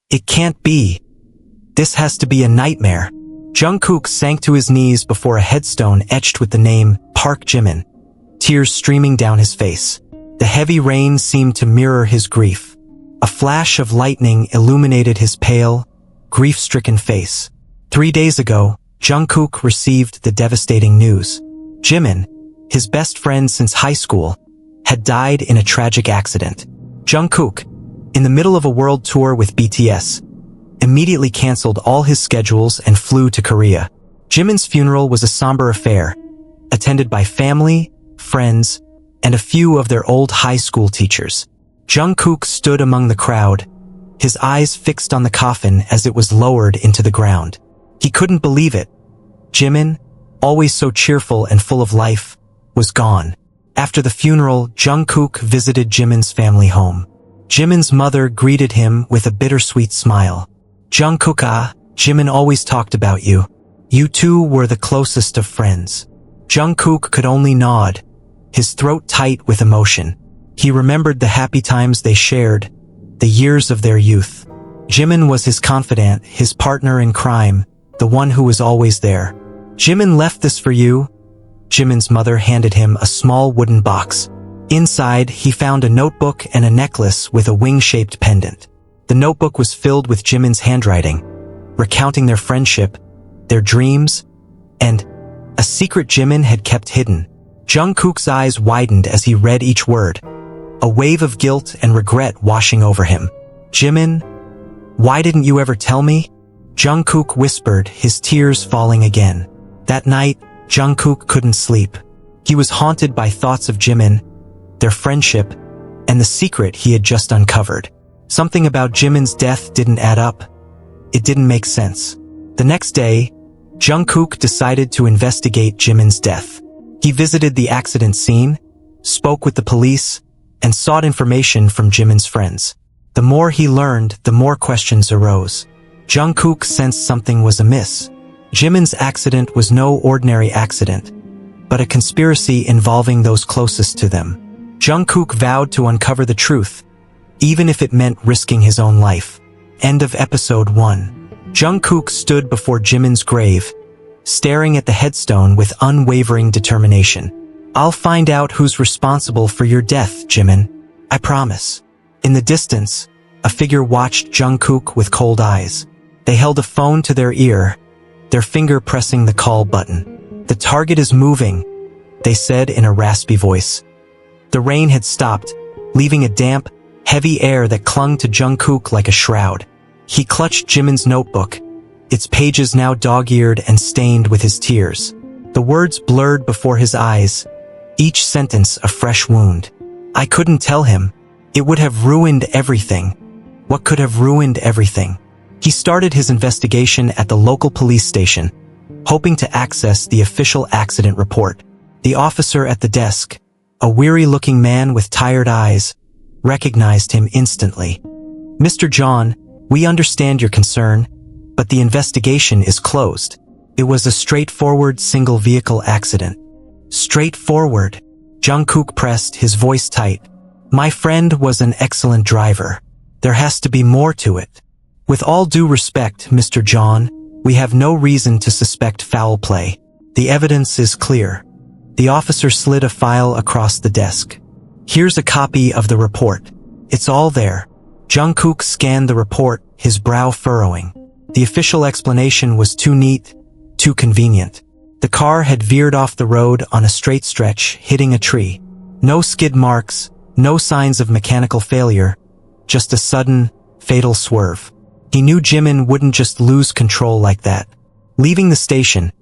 It can't be. This has to be a nightmare. Jungkook sank to his knees before a headstone etched with the name Park Jimin, tears streaming down his face. The heavy rain seemed to mirror his grief. A flash of lightning illuminated his pale, grief-stricken face. 3 days ago, Jungkook received the devastating news. Jimin, his best friend since high school, had died in a tragic accident. Jungkook, in the middle of a world tour with BTS, immediately canceled all his schedules and flew to Korea. Jimin's funeral was a somber affair, attended by family, friends, and a few of their old high school teachers. Jungkook stood among the crowd, his eyes fixed on the coffin as it was lowered into the ground. He couldn't believe it. Jimin, always so cheerful and full of life, was gone. After the funeral, Jungkook visited Jimin's family home. Jimin's mother greeted him with a bittersweet smile. Jungkook, Jimin always talked about you. You two were the closest of friends. Jungkook could only nod, his throat tight with emotion. He remembered the happy times they shared, the years of their youth. Jimin was his confidant, his partner in crime, the one who was always there. Jimin left this for you. Jimin's mother handed him a small wooden box. Inside, he found a notebook and a necklace with a wing-shaped pendant. The notebook was filled with Jimin's handwriting, recounting their friendship, their dreams, and a secret Jimin had kept hidden. Jungkook's eyes widened as he read each word, a wave of guilt and regret washing over him. Jimin, why didn't you ever tell me? Jungkook whispered, his tears falling again. That night, Jungkook couldn't sleep. He was haunted by thoughts of Jimin, their friendship, and the secret he had just uncovered. Something about Jimin's death didn't add up. It didn't make sense. The next day, Jungkook decided to investigate Jimin's death. He visited the accident scene, spoke with the police, and sought information from Jimin's friends. The more he learned, the more questions arose. Jungkook sensed something was amiss. Jimin's accident was no ordinary accident, but a conspiracy involving those closest to them. Jungkook vowed to uncover the truth, even if it meant risking his own life. End of episode 1. Jungkook stood before Jimin's grave, staring at the headstone with unwavering determination. I'll find out who's responsible for your death, Jimin. I promise. In the distance, a figure watched Jungkook with cold eyes. They held a phone to their ear, their finger pressing the call button. The target is moving, they said in a raspy voice. The rain had stopped, leaving a damp, heavy air that clung to Jungkook like a shroud. He clutched Jimin's notebook, its pages now dog-eared and stained with his tears. The words blurred before his eyes, each sentence a fresh wound. I couldn't tell him. It would have ruined everything. What could have ruined everything? He started his investigation at the local police station, hoping to access the official accident report. The officer at the desk, a weary-looking man with tired eyes, recognized him instantly. Mr. John, we understand your concern, but the investigation is closed. It was a straightforward single-vehicle accident. Straightforward. Jungkook pressed, his voice tight. My friend was an excellent driver. There has to be more to it. With all due respect, Mr. John, we have no reason to suspect foul play. The evidence is clear. The officer slid a file across the desk. Here's a copy of the report. It's all there. Jungkook scanned the report, his brow furrowing. The official explanation was too neat, too convenient. The car had veered off the road on a straight stretch, hitting a tree. No skid marks, no signs of mechanical failure, just a sudden, fatal swerve. He knew Jimin wouldn't just lose control like that. Leaving the station,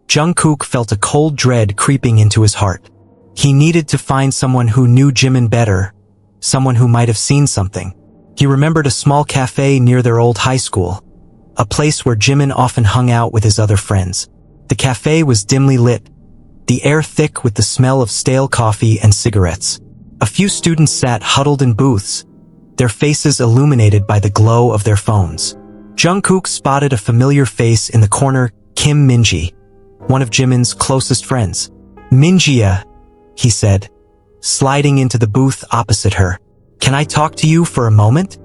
Jungkook felt a cold dread creeping into his heart. He needed to find someone who knew Jimin better, someone who might have seen something. He remembered a small cafe near their old high school, a place where Jimin often hung out with his other friends. The cafe was dimly lit, the air thick with the smell of stale coffee and cigarettes. A few students sat huddled in booths, their faces illuminated by the glow of their phones. Jungkook spotted a familiar face in the corner, Kim Minji, one of Jimin's closest friends. Minji, he said, sliding into the booth opposite her. Can I talk to you for a moment?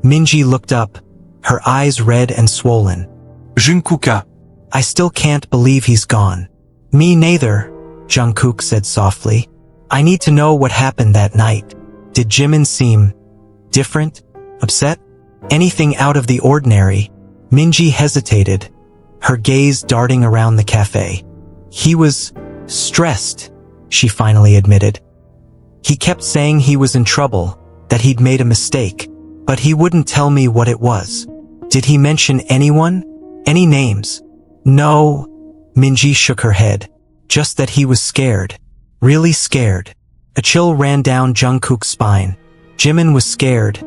Minji looked up, her eyes red and swollen. Jungkookff. I still can't believe he's gone. Me neither, Jungkook said softly. I need to know what happened that night. Did Jimin seem different? Upset? Anything out of the ordinary? Minji hesitated, her gaze darting around the cafe. He was stressed, she finally admitted. He kept saying he was in trouble, that he'd made a mistake, but he wouldn't tell me what it was. Did he mention anyone? Any names? No, Minji shook her head. Just that he was scared. Really scared. A chill ran down Jungkook's spine. Jimin was scared,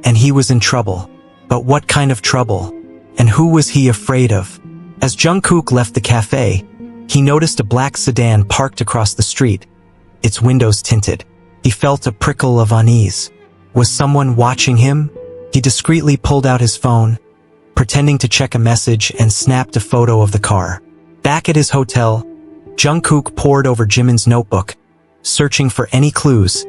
and he was in trouble. But what kind of trouble? And who was he afraid of? As Jungkook left the cafe, he noticed a black sedan parked across the street, its windows tinted. He felt a prickle of unease. Was someone watching him? He discreetly pulled out his phone, pretending to check a message, and snapped a photo of the car. Back at his hotel, Jungkook pored over Jimin's notebook, searching for any clues,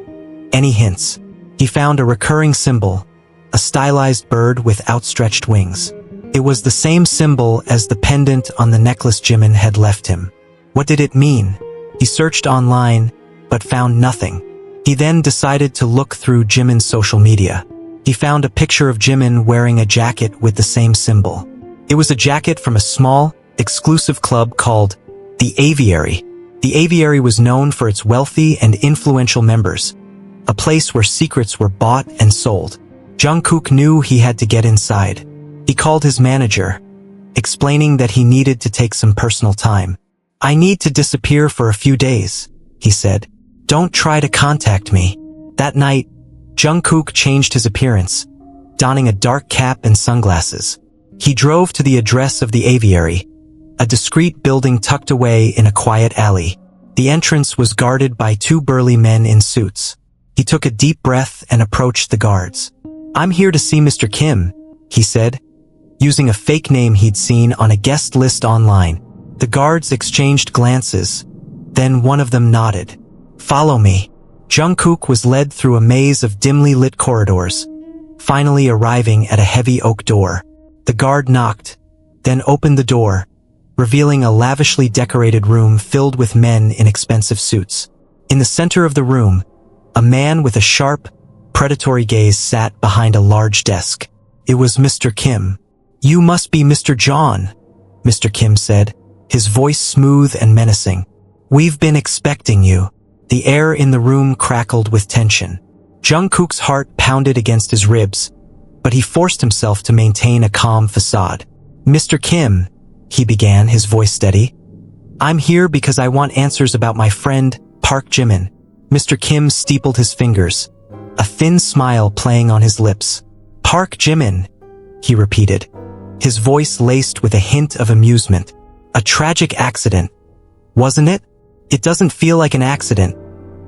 any hints. He found a recurring symbol, a stylized bird with outstretched wings. It was the same symbol as the pendant on the necklace Jimin had left him. What did it mean? He searched online, but found nothing. He then decided to look through Jimin's social media. He found a picture of Jimin wearing a jacket with the same symbol. It was a jacket from a small, exclusive club called The Aviary. The Aviary was known for its wealthy and influential members, a place where secrets were bought and sold. Jungkook knew he had to get inside. He called his manager, explaining that he needed to take some personal time. I need to disappear for a few days, he said. Don't try to contact me. That night, Jungkook changed his appearance, donning a dark cap and sunglasses. He drove to the address of the Aviary, a discreet building tucked away in a quiet alley. The entrance was guarded by two burly men in suits. He took a deep breath and approached the guards. I'm here to see Mr. Kim, he said, using a fake name he'd seen on a guest list online. The guards exchanged glances, then one of them nodded. Follow me. Jungkook was led through a maze of dimly lit corridors, finally arriving at a heavy oak door. The guard knocked, then opened the door, revealing a lavishly decorated room filled with men in expensive suits. In the center of the room, a man with a sharp, predatory gaze sat behind a large desk. It was Mr. Kim. You must be Mr. John, Mr. Kim said, his voice smooth and menacing. We've been expecting you. The air in the room crackled with tension. Jungkook's heart pounded against his ribs, but he forced himself to maintain a calm facade. Mr. Kim, he began, his voice steady. I'm here because I want answers about my friend, Park Jimin. Mr. Kim steepled his fingers, a thin smile playing on his lips. Park Jimin, he repeated, his voice laced with a hint of amusement. A tragic accident, wasn't it? It doesn't feel like an accident,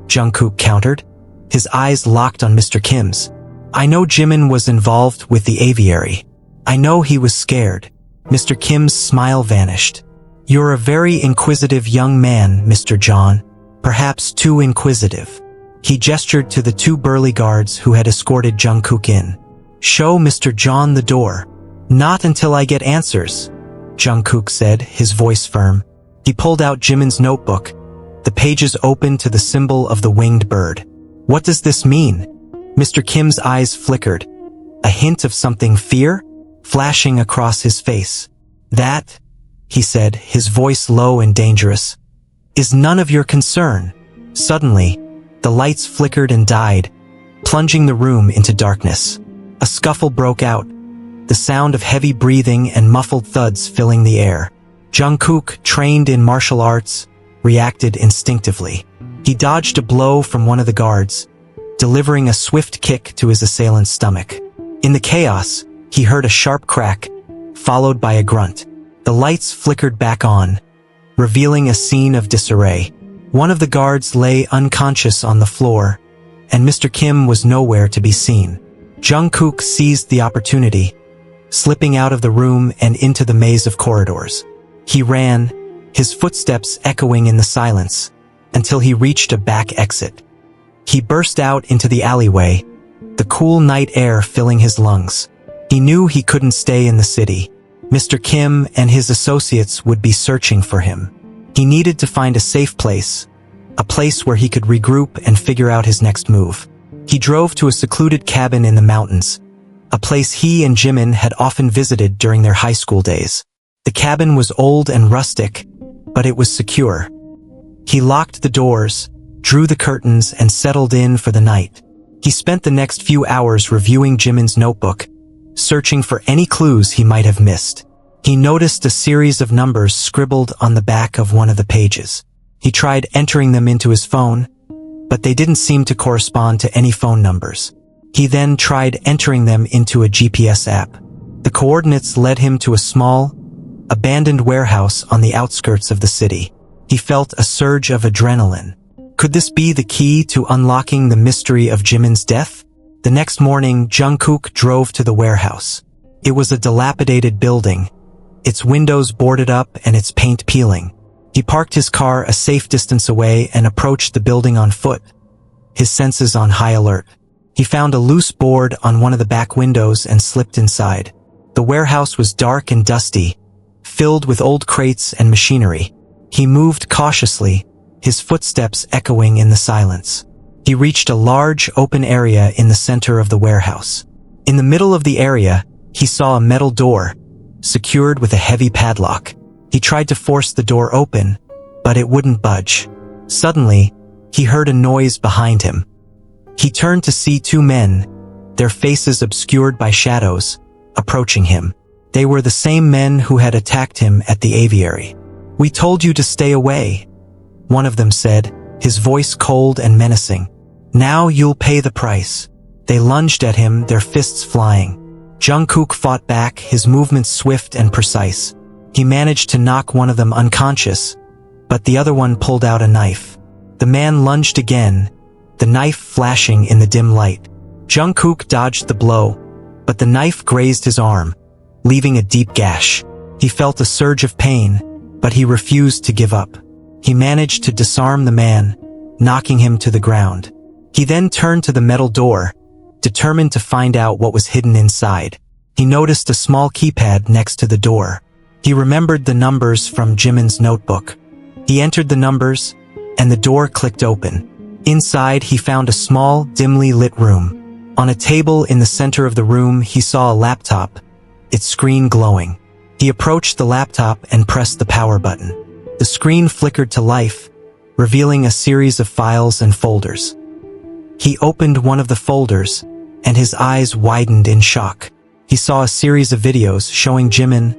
Jungkook countered, his eyes locked on Mr. Kim's. I know Jimin was involved with the Aviary. I know he was scared. Mr. Kim's smile vanished. You're a very inquisitive young man, Mr. John. Perhaps too inquisitive. He gestured to the two burly guards who had escorted Jungkook in. Show Mr. John the door. Not until I get answers, Jungkook said, his voice firm. He pulled out Jimin's notebook, the pages open to the symbol of the winged bird. What does this mean? Mr. Kim's eyes flickered, a hint of something fear flashing across his face. That, he said, his voice low and dangerous, is none of your concern. Suddenly, the lights flickered and died, plunging the room into darkness. A scuffle broke out, the sound of heavy breathing and muffled thuds filling the air. Jungkook, trained in martial arts, reacted instinctively. He dodged a blow from one of the guards, delivering a swift kick to his assailant's stomach. In the chaos, he heard a sharp crack, followed by a grunt. The lights flickered back on, revealing a scene of disarray. One of the guards lay unconscious on the floor, and Mr. Kim was nowhere to be seen. Jungkook seized the opportunity, slipping out of the room and into the maze of corridors. He ran, his footsteps echoing in the silence, until he reached a back exit. He burst out into the alleyway, the cool night air filling his lungs. He knew he couldn't stay in the city. Mr. Kim and his associates would be searching for him. He needed to find a safe place, a place where he could regroup and figure out his next move. He drove to a secluded cabin in the mountains, a place he and Jimin had often visited during their high school days. The cabin was old and rustic, but it was secure. He locked the doors, drew the curtains, and settled in for the night. He spent the next few hours reviewing Jimin's notebook, searching for any clues he might have missed. He noticed a series of numbers scribbled on the back of one of the pages. He tried entering them into his phone, but they didn't seem to correspond to any phone numbers. He then tried entering them into a GPS app. The coordinates led him to a small, abandoned warehouse on the outskirts of the city. He felt a surge of adrenaline. Could this be the key to unlocking the mystery of Jimin's death? The next morning, Jungkook drove to the warehouse. It was a dilapidated building, its windows boarded up and its paint peeling. He parked his car a safe distance away and approached the building on foot, his senses on high alert. He found a loose board on one of the back windows and slipped inside. The warehouse was dark and dusty, filled with old crates and machinery. He moved cautiously, his footsteps echoing in the silence. He reached a large, open area in the center of the warehouse. In the middle of the area, he saw a metal door, secured with a heavy padlock. He tried to force the door open, but it wouldn't budge. Suddenly, he heard a noise behind him. He turned to see two men, their faces obscured by shadows, approaching him. They were the same men who had attacked him at the aviary. "We told you to stay away," one of them said, his voice cold and menacing. "Now you'll pay the price." They lunged at him, their fists flying. Jungkook fought back, his movements swift and precise. He managed to knock one of them unconscious, but the other one pulled out a knife. The man lunged again, the knife flashing in the dim light. Jungkook dodged the blow, but the knife grazed his arm, leaving a deep gash. He felt a surge of pain, but he refused to give up. He managed to disarm the man, knocking him to the ground. He then turned to the metal door, determined to find out what was hidden inside. He noticed a small keypad next to the door. He remembered the numbers from Jimin's notebook. He entered the numbers, and the door clicked open. Inside, he found a small, dimly lit room. On a table in the center of the room, he saw a laptop, its screen glowing. He approached the laptop and pressed the power button. The screen flickered to life, revealing a series of files and folders. He opened one of the folders, and his eyes widened in shock. He saw a series of videos showing Jimin.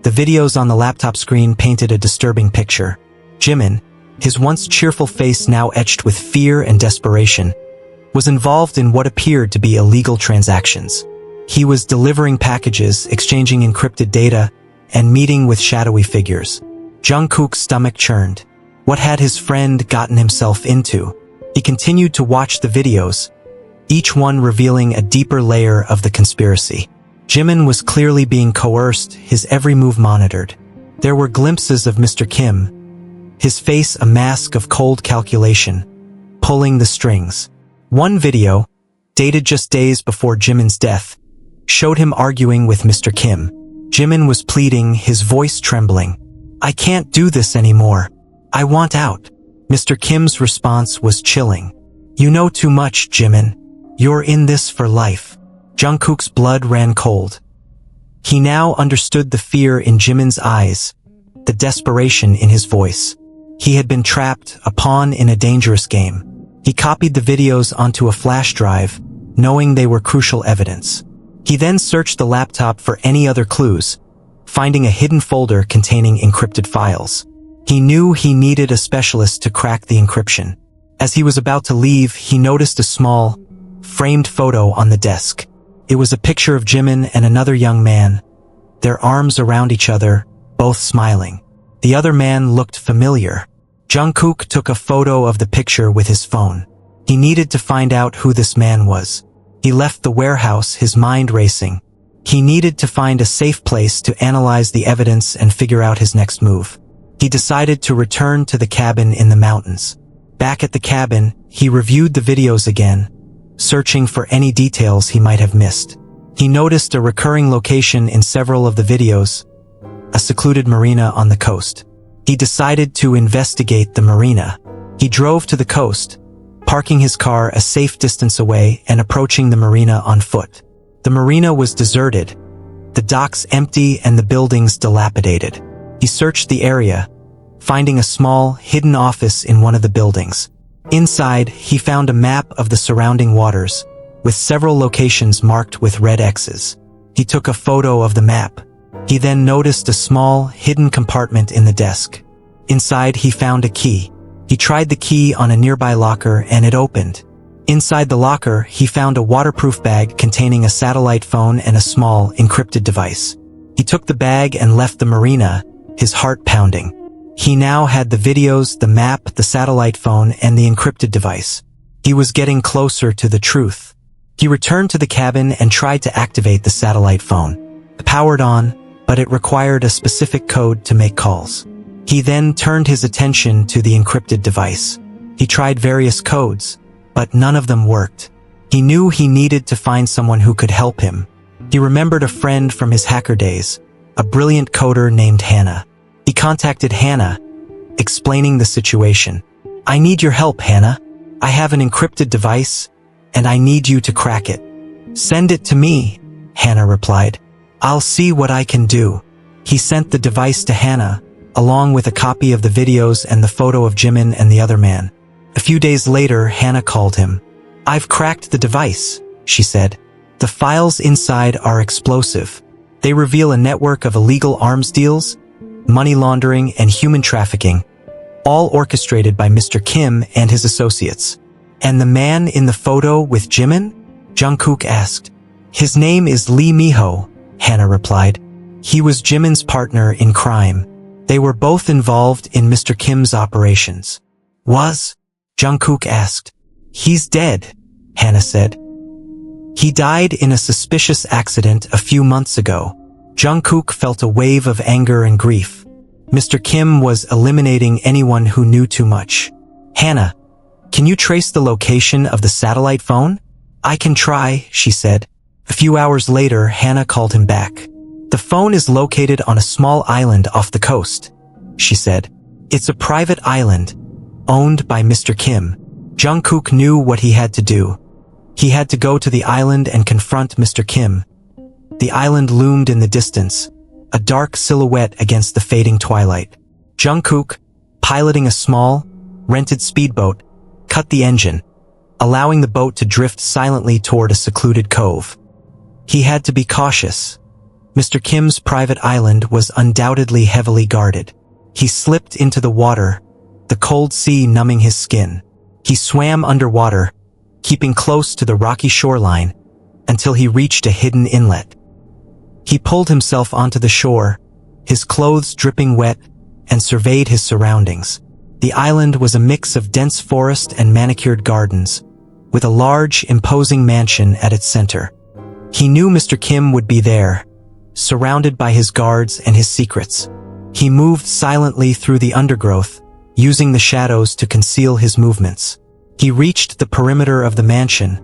The videos on the laptop screen painted a disturbing picture. Jimin, his once cheerful face now etched with fear and desperation, was involved in what appeared to be illegal transactions. He was delivering packages, exchanging encrypted data, and meeting with shadowy figures. Jungkook's stomach churned. What had his friend gotten himself into? He continued to watch the videos, each one revealing a deeper layer of the conspiracy. Jimin was clearly being coerced, his every move monitored. There were glimpses of Mr. Kim, his face a mask of cold calculation, pulling the strings. One video, dated just days before Jimin's death, showed him arguing with Mr. Kim. Jimin was pleading, his voice trembling. "I can't do this anymore. I want out." Mr. Kim's response was chilling. "You know too much, Jimin. You're in this for life." Jungkook's blood ran cold. He now understood the fear in Jimin's eyes, the desperation in his voice. He had been trapped, a pawn in a dangerous game. He copied the videos onto a flash drive, knowing they were crucial evidence. He then searched the laptop for any other clues, finding a hidden folder containing encrypted files. He knew he needed a specialist to crack the encryption. As he was about to leave, he noticed a small, framed photo on the desk. It was a picture of Jimin and another young man, their arms around each other, both smiling. The other man looked familiar. Jungkook took a photo of the picture with his phone. He needed to find out who this man was. He left the warehouse, his mind racing. He needed to find a safe place to analyze the evidence and figure out his next move. He decided to return to the cabin in the mountains. Back at the cabin, he reviewed the videos again, searching for any details he might have missed. He noticed a recurring location in several of the videos, a secluded marina on the coast. He decided to investigate the marina. He drove to the coast, parking his car a safe distance away and approaching the marina on foot. The marina was deserted, the docks empty and the buildings dilapidated. He searched the area, finding a small, hidden office in one of the buildings. Inside, he found a map of the surrounding waters, with several locations marked with red X's. He took a photo of the map. He then noticed a small, hidden compartment in the desk. Inside, he found a key. He tried the key on a nearby locker and it opened. Inside the locker, he found a waterproof bag containing a satellite phone and a small, encrypted device. He took the bag and left the marina, his heart pounding. He now had the videos, the map, the satellite phone, and the encrypted device. He was getting closer to the truth. He returned to the cabin and tried to activate the satellite phone. It powered on, but it required a specific code to make calls. He then turned his attention to the encrypted device. He tried various codes, but none of them worked. He knew he needed to find someone who could help him. He remembered a friend from his hacker days, a brilliant coder named Hannah. He contacted Hannah, explaining the situation. "I need your help, Hannah. I have an encrypted device, and I need you to crack it." "Send it to me," Hannah replied. "I'll see what I can do." He sent the device to Hannah, along with a copy of the videos and the photo of Jimin and the other man. A few days later, Hannah called him. "I've cracked the device," she said. "The files inside are explosive. They reveal a network of illegal arms deals, money laundering, and human trafficking, all orchestrated by Mr. Kim and his associates." "And the man in the photo with Jimin?" Jungkook asked. "His name is Lee Miho," Hannah replied. "He was Jimin's partner in crime. They were both involved in Mr. Kim's operations." "Was?" Jungkook asked. "He's dead," Hannah said. "He died in a suspicious accident a few months ago." Jungkook felt a wave of anger and grief. Mr. Kim was eliminating anyone who knew too much. "Hannah, can you trace the location of the satellite phone?" "I can try," she said. A few hours later, Hannah called him back. "The phone is located on a small island off the coast," she said. "It's a private island, owned by Mr. Kim." Jungkook knew what he had to do. He had to go to the island and confront Mr. Kim. The island loomed in the distance, a dark silhouette against the fading twilight. Jungkook, piloting a small, rented speedboat, cut the engine, allowing the boat to drift silently toward a secluded cove. He had to be cautious. Mr. Kim's private island was undoubtedly heavily guarded. He slipped into the water, the cold sea numbing his skin. He swam underwater, keeping close to the rocky shoreline, until he reached a hidden inlet. He pulled himself onto the shore, his clothes dripping wet, and surveyed his surroundings. The island was a mix of dense forest and manicured gardens, with a large, imposing mansion at its center. He knew Mr. Kim would be there, surrounded by his guards and his secrets. He moved silently through the undergrowth, using the shadows to conceal his movements. He reached the perimeter of the mansion,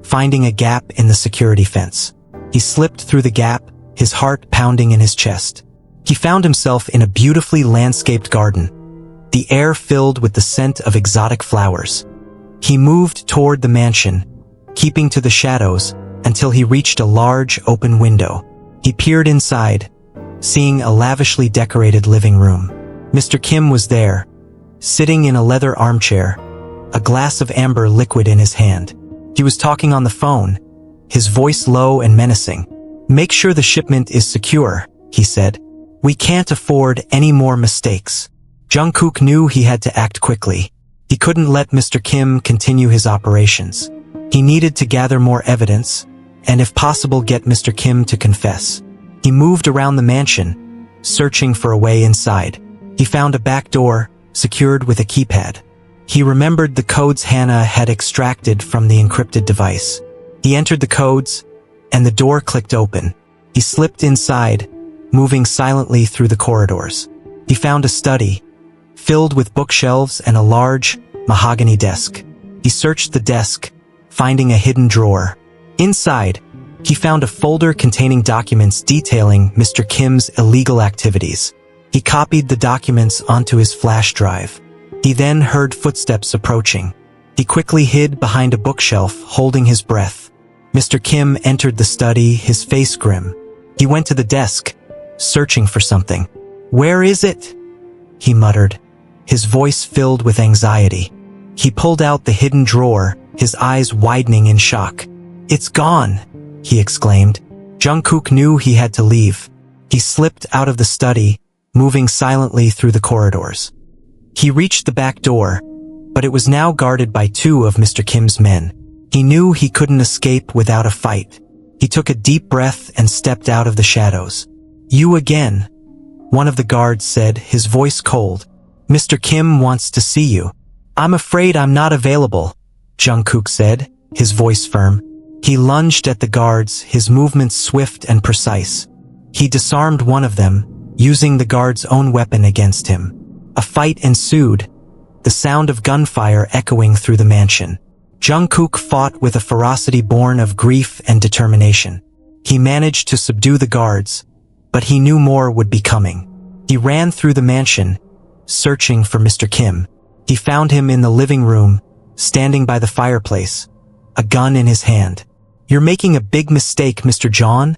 finding a gap in the security fence. He slipped through the gap, his heart pounding in his chest. He found himself in a beautifully landscaped garden, the air filled with the scent of exotic flowers. He moved toward the mansion, keeping to the shadows, until he reached a large open window. He peered inside, seeing a lavishly decorated living room. Mr. Kim was there, sitting in a leather armchair, a glass of amber liquid in his hand. He was talking on the phone, his voice low and menacing. "Make sure the shipment is secure," he said. "We can't afford any more mistakes." Jungkook knew he had to act quickly. He couldn't let Mr. Kim continue his operations. He needed to gather more evidence, and if possible get Mr. Kim to confess. He moved around the mansion, searching for a way inside. He found a back door, secured with a keypad. He remembered the codes Hannah had extracted from the encrypted device. He entered the codes, and the door clicked open. He slipped inside, moving silently through the corridors. He found a study, filled with bookshelves and a large, mahogany desk. He searched the desk, finding a hidden drawer. Inside, He found a folder containing documents detailing Mr. Kim's illegal activities. He copied the documents onto his flash drive. He then heard footsteps approaching. He quickly hid behind a bookshelf, holding his breath. Mr. Kim entered the study, his face grim. He went to the desk, searching for something. "Where is it?" he muttered, his voice filled with anxiety. He pulled out the hidden drawer, his eyes widening in shock. "It's gone," he exclaimed. Jungkook knew he had to leave. He slipped out of the study, moving silently through the corridors. He reached the back door, but it was now guarded by two of Mr. Kim's men. He knew he couldn't escape without a fight. He took a deep breath and stepped out of the shadows. "You again," one of the guards said, his voice cold. "Mr. Kim wants to see you." "I'm afraid I'm not available," Jungkook said, his voice firm. He lunged at the guards, his movements swift and precise. He disarmed one of them, using the guard's own weapon against him. A fight ensued, the sound of gunfire echoing through the mansion. Jungkook fought with a ferocity born of grief and determination. He managed to subdue the guards, but he knew more would be coming. He ran through the mansion, searching for Mr. Kim. He found him in the living room, standing by the fireplace, a gun in his hand. "You're making a big mistake, Mr. John,"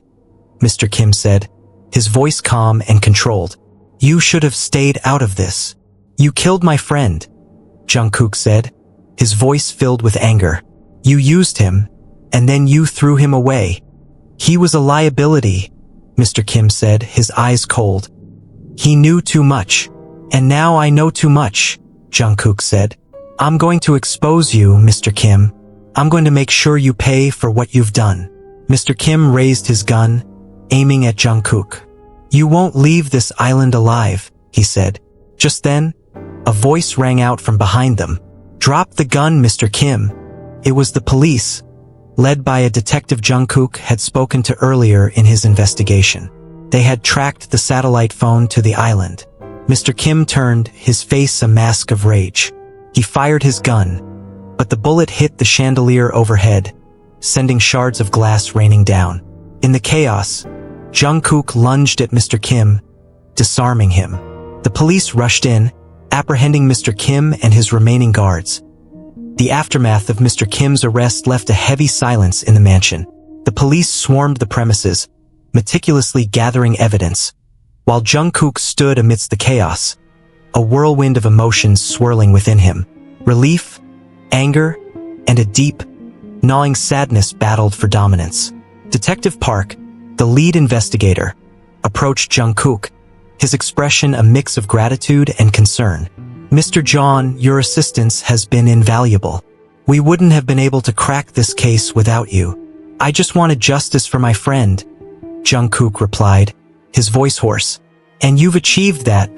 Mr. Kim said, his voice calm and controlled. "You should have stayed out of this. You killed my friend," Jungkook said, his voice filled with anger. "You used him, and then you threw him away." "He was a liability," Mr. Kim said, his eyes cold. "He knew too much. And now I know too much," Jungkook said. "I'm going to expose you, Mr. Kim. I'm going to make sure you pay for what you've done." Mr. Kim raised his gun, aiming at Jungkook. "You won't leave this island alive," he said. Just then, a voice rang out from behind them. "Drop the gun, Mr. Kim." It was the police, led by a detective Jungkook had spoken to earlier in his investigation. They had tracked the satellite phone to the island. Mr. Kim turned, his face a mask of rage. He fired his gun, but the bullet hit the chandelier overhead, sending shards of glass raining down. In the chaos, Jungkook lunged at Mr. Kim, disarming him. The police rushed in, apprehending Mr. Kim and his remaining guards. The aftermath of Mr. Kim's arrest left a heavy silence in the mansion. The police swarmed the premises, meticulously gathering evidence, while Jungkook stood amidst the chaos, a whirlwind of emotions swirling within him. Relief, anger, and a deep, gnawing sadness battled for dominance. Detective Park, the lead investigator, approached Jungkook, his expression a mix of gratitude and concern. "Mr. John, your assistance has been invaluable. We wouldn't have been able to crack this case without you. I just wanted justice for my friend," Jungkook replied, his voice hoarse. "And you've achieved that,"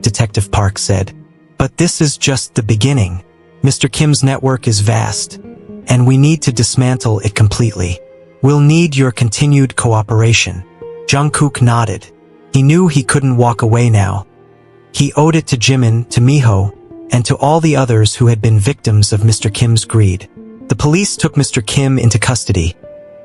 Detective Park said. "But this is just the beginning. Mr. Kim's network is vast, and we need to dismantle it completely. We'll need your continued cooperation." Jungkook nodded. He knew he couldn't walk away now. He owed it to Jimin, to Miho, and to all the others who had been victims of Mr. Kim's greed. The police took Mr. Kim into custody,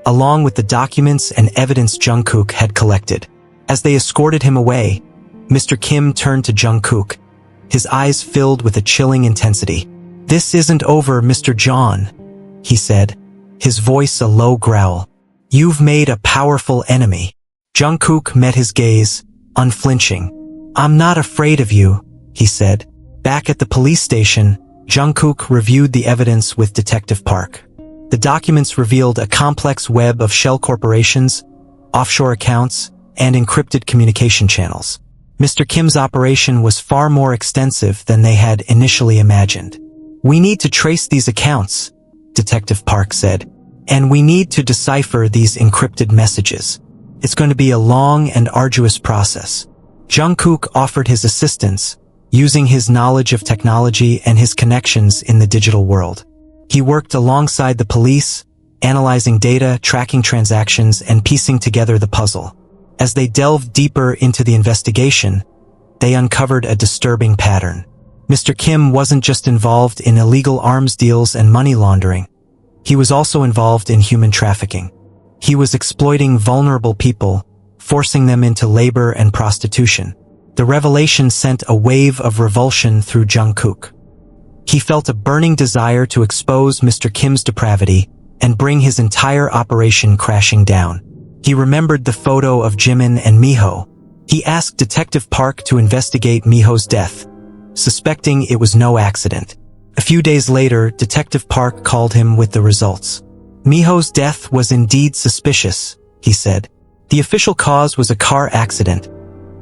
along with the documents and evidence Jungkook had collected. As they escorted him away, Mr. Kim turned to Jungkook, his eyes filled with a chilling intensity. "This isn't over, Mr. John," he said, his voice a low growl. "You've made a powerful enemy." Jungkook met his gaze, unflinching. "I'm not afraid of you," he said. Back at the police station, Jungkook reviewed the evidence with Detective Park. The documents revealed a complex web of shell corporations, offshore accounts, and encrypted communication channels. Mr. Kim's operation was far more extensive than they had initially imagined. "We need to trace these accounts," Detective Park said, "and we need to decipher these encrypted messages. It's going to be a long and arduous process." Jungkook offered his assistance, using his knowledge of technology and his connections in the digital world. He worked alongside the police, analyzing data, tracking transactions, and piecing together the puzzle. As they delved deeper into the investigation, they uncovered a disturbing pattern. Mr. Kim wasn't just involved in illegal arms deals and money laundering. He was also involved in human trafficking. He was exploiting vulnerable people, forcing them into labor and prostitution. The revelation sent a wave of revulsion through Jungkook. He felt a burning desire to expose Mr. Kim's depravity and bring his entire operation crashing down. He remembered the photo of Jimin and Miho. He asked Detective Park to investigate Miho's death, suspecting it was no accident. A few days later, Detective Park called him with the results. Miho's death was indeed suspicious, he said. The official cause was a car accident,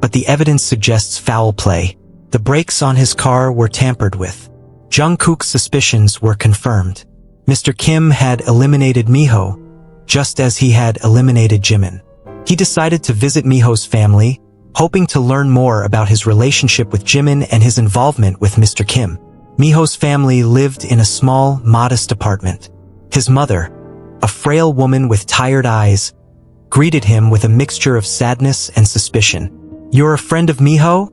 but the evidence suggests foul play. The brakes on his car were tampered with. Jungkook's suspicions were confirmed. Mr. Kim had eliminated Miho, just as he had eliminated Jimin. He decided to visit Miho's family, hoping to learn more about his relationship with Jimin and his involvement with Mr. Kim. Miho's family lived in a small, modest apartment. His mother, a frail woman with tired eyes, greeted him with a mixture of sadness and suspicion. "You're a friend of Miho?"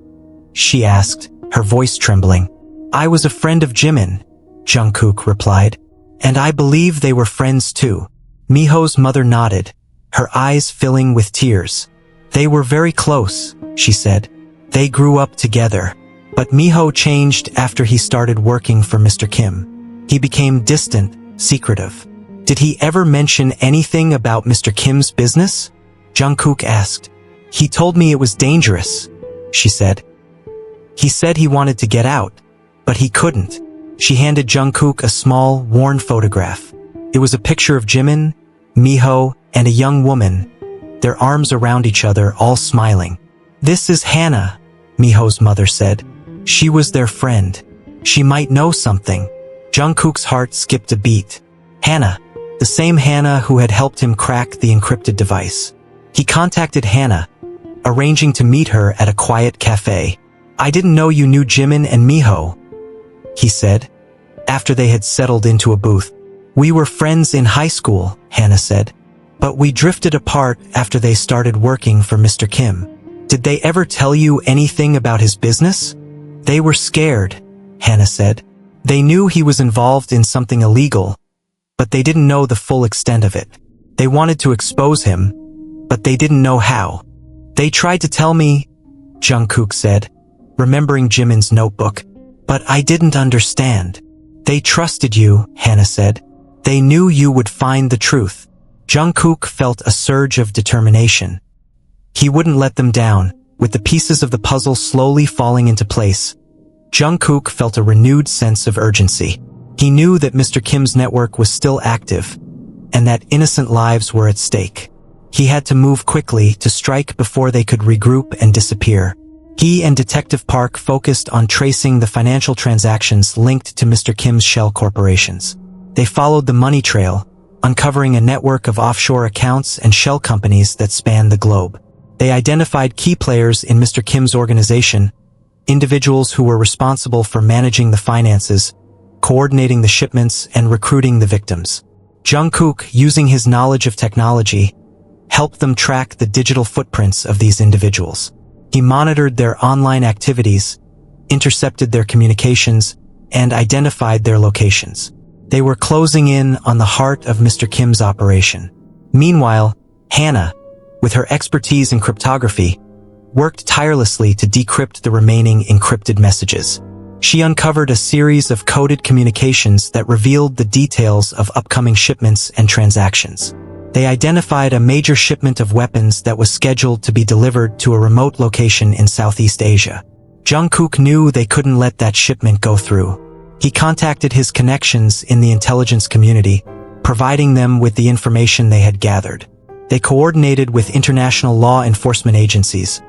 she asked, her voice trembling. "I was a friend of Jimin," Jungkook replied. "And I believe they were friends too." Miho's mother nodded, her eyes filling with tears. "They were very close," she said. "They grew up together. But Miho changed after he started working for Mr. Kim. He became distant, secretive. Did he ever mention anything about Mr. Kim's business?" Jungkook asked. "He told me it was dangerous," she said. "He said he wanted to get out, but he couldn't." She handed Jungkook a small, worn photograph. It was a picture of Jimin, Miho, and a young woman, their arms around each other, all smiling. "This is Hannah," Miho's mother said. "She was their friend. She might know something." Jungkook's heart skipped a beat. Hannah, the same Hannah who had helped him crack the encrypted device. He contacted Hannah, arranging to meet her at a quiet cafe. "I didn't know you knew Jimin and Miho," he said, after they had settled into a booth. "We were friends in high school," Hannah said. "But we drifted apart after they started working for Mr. Kim." "Did they ever tell you anything about his business?" "They were scared," Hannah said. "They knew he was involved in something illegal, but they didn't know the full extent of it. They wanted to expose him, but they didn't know how. They tried to tell me," Jungkook said, remembering Jimin's notebook. "But I didn't understand." "They trusted you," Hannah said. "They knew you would find the truth." Jungkook felt a surge of determination. He wouldn't let them down, with the pieces of the puzzle slowly falling into place. Jungkook felt a renewed sense of urgency. He knew that Mr. Kim's network was still active, and that innocent lives were at stake. He had to move quickly to strike before they could regroup and disappear. He and Detective Park focused on tracing the financial transactions linked to Mr. Kim's shell corporations. They followed the money trail, uncovering a network of offshore accounts and shell companies that spanned the globe. They identified key players in Mr. Kim's organization, individuals who were responsible for managing the finances, coordinating the shipments, and recruiting the victims. Jungkook, using his knowledge of technology, helped them track the digital footprints of these individuals. He monitored their online activities, intercepted their communications, and identified their locations. They were closing in on the heart of Mr. Kim's operation. Meanwhile, Hannah, with her expertise in cryptography, worked tirelessly to decrypt the remaining encrypted messages. She uncovered a series of coded communications that revealed the details of upcoming shipments and transactions. They identified a major shipment of weapons that was scheduled to be delivered to a remote location in Southeast Asia. Jungkook knew they couldn't let that shipment go through. He contacted his connections in the intelligence community, providing them with the information they had gathered. They coordinated with international law enforcement agencies,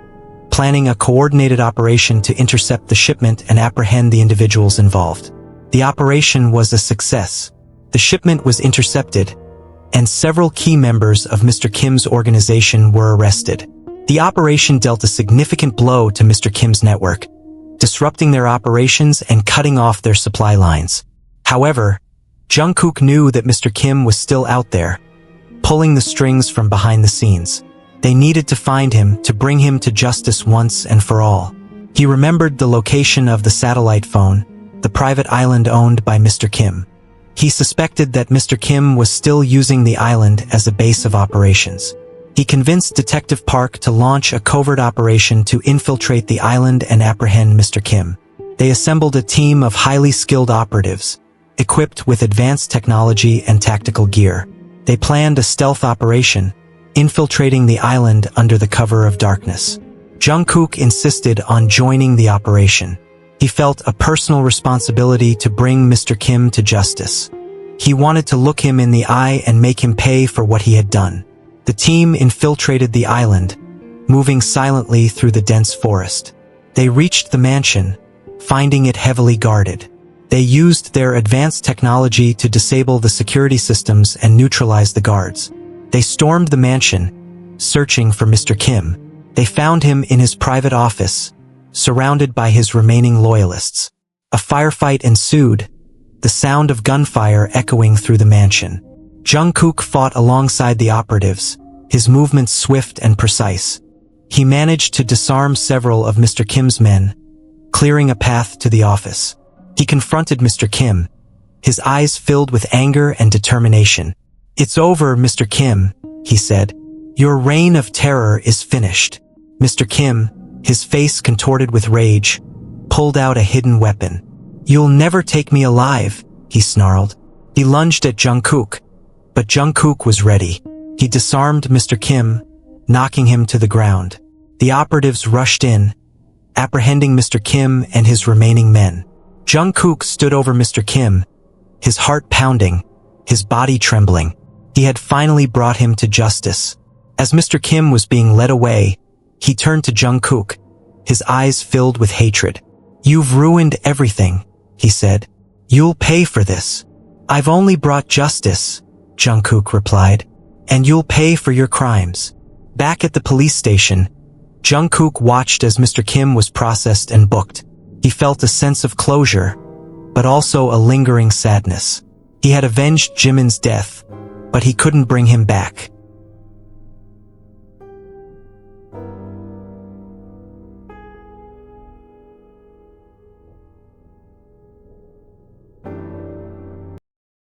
planning a coordinated operation to intercept the shipment and apprehend the individuals involved. The operation was a success. The shipment was intercepted, and several key members of Mr. Kim's organization were arrested. The operation dealt a significant blow to Mr. Kim's network, disrupting their operations and cutting off their supply lines. However, Jungkook knew that Mr. Kim was still out there, pulling the strings from behind the scenes. They needed to find him to bring him to justice once and for all. He remembered the location of the satellite phone, the private island owned by Mr. Kim. He suspected that Mr. Kim was still using the island as a base of operations. He convinced Detective Park to launch a covert operation to infiltrate the island and apprehend Mr. Kim. They assembled a team of highly skilled operatives, equipped with advanced technology and tactical gear. They planned a stealth operation, infiltrating the island under the cover of darkness. Jungkook insisted on joining the operation. He felt a personal responsibility to bring Mr. Kim to justice. He wanted to look him in the eye and make him pay for what he had done. The team infiltrated the island, moving silently through the dense forest. They reached the mansion, finding it heavily guarded. They used their advanced technology to disable the security systems and neutralize the guards. They stormed the mansion, searching for Mr. Kim. They found him in his private office, surrounded by his remaining loyalists. A firefight ensued, the sound of gunfire echoing through the mansion. Jungkook fought alongside the operatives, his movements swift and precise. He managed to disarm several of Mr. Kim's men, clearing a path to the office. He confronted Mr. Kim, his eyes filled with anger and determination. "It's over, Mr. Kim," he said. "Your reign of terror is finished." Mr. Kim, his face contorted with rage, pulled out a hidden weapon. "You'll never take me alive," he snarled. He lunged at Jungkook, but Jungkook was ready. He disarmed Mr. Kim, knocking him to the ground. The operatives rushed in, apprehending Mr. Kim and his remaining men. Jungkook stood over Mr. Kim, his heart pounding, his body trembling. He had finally brought him to justice. As Mr. Kim was being led away, he turned to Jungkook, his eyes filled with hatred. "You've ruined everything," he said. "You'll pay for this." "I've only brought justice," Jungkook replied. "And you'll pay for your crimes." Back at the police station, Jungkook watched as Mr. Kim was processed and booked. He felt a sense of closure, but also a lingering sadness. He had avenged Jimin's death, but he couldn't bring him back.